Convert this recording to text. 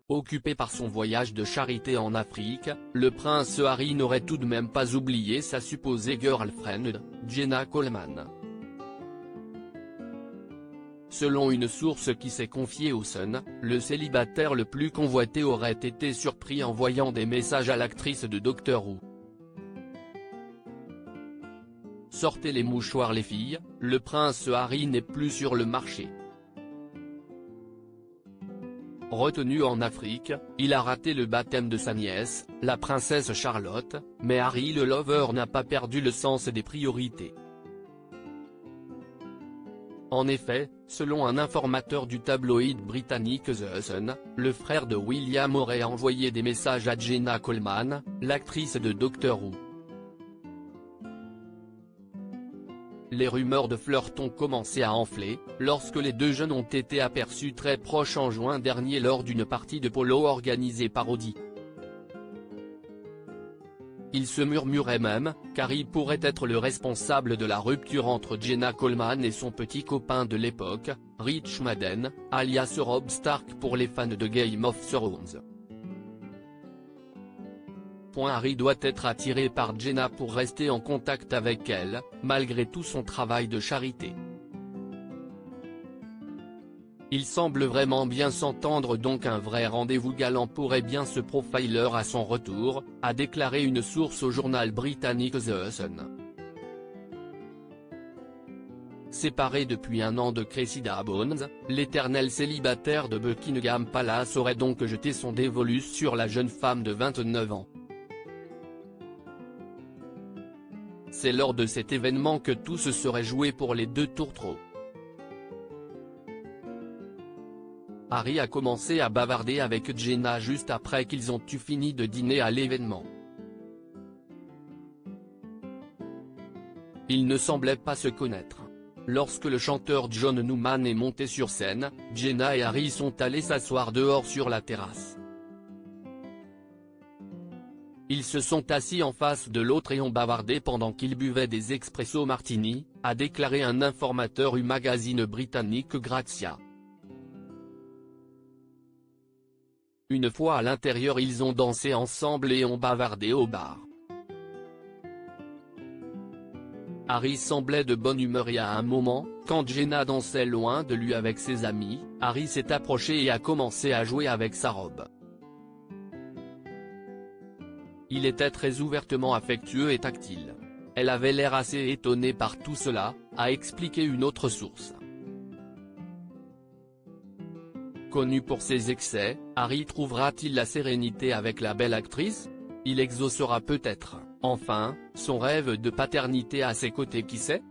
Occupé par son voyage de charité en Afrique, le prince Harry n'aurait tout de même pas oublié sa supposée girlfriend, Jenna Coleman. Selon une source qui s'est confiée au Sun, le célibataire le plus convoité aurait été surpris en voyant des messages à l'actrice de Doctor Who. Sortez les mouchoirs les filles, le prince Harry n'est plus sur le marché. Retenu en Afrique, il a raté le baptême de sa nièce, la princesse Charlotte, mais Harry le lover n'a pas perdu le sens des priorités. En effet, selon un informateur du tabloïd britannique The Sun, le frère de William aurait envoyé des messages à Jenna Coleman, l'actrice de Doctor Who. Les rumeurs de flirt ont commencé à enfler, lorsque les deux jeunes ont été aperçus très proches en juin dernier lors d'une partie de polo organisée par Audi. Il se murmurait même, qu'Harry pourrait être le responsable de la rupture entre Jenna Coleman et son petit copain de l'époque, Rich Madden, alias Robb Stark pour les fans de Game of Thrones. Harry doit être attiré par Jenna pour rester en contact avec elle, malgré tout son travail de charité. Il semble vraiment bien s'entendre, donc un vrai rendez-vous galant pourrait bien se profiler à son retour, a déclaré une source au journal britannique The Sun. Séparé depuis un an de Cressida Bones, l'éternel célibataire de Buckingham Palace aurait donc jeté son dévolu sur la jeune femme de 29 ans. C'est lors de cet événement que tout se serait joué pour les deux tourtereaux. Harry a commencé à bavarder avec Jenna juste après qu'ils ont eu fini de dîner à l'événement. Ils ne semblaient pas se connaître. Lorsque le chanteur John Newman est monté sur scène, Jenna et Harry sont allés s'asseoir dehors sur la terrasse. Ils se sont assis en face de l'autre et ont bavardé pendant qu'ils buvaient des espresso martini, a déclaré un informateur du magazine britannique Grazia. Une fois à l'intérieur, ils ont dansé ensemble et ont bavardé au bar. Harry semblait de bonne humeur et à un moment, quand Jenna dansait loin de lui avec ses amis, Harry s'est approché et a commencé à jouer avec sa robe. Il était très ouvertement affectueux et tactile. Elle avait l'air assez étonnée par tout cela, a expliqué une autre source. Connu pour ses excès, Harry trouvera-t-il la sérénité avec la belle actrice? Il exaucera peut-être, enfin, son rêve de paternité à ses côtés, qui sait?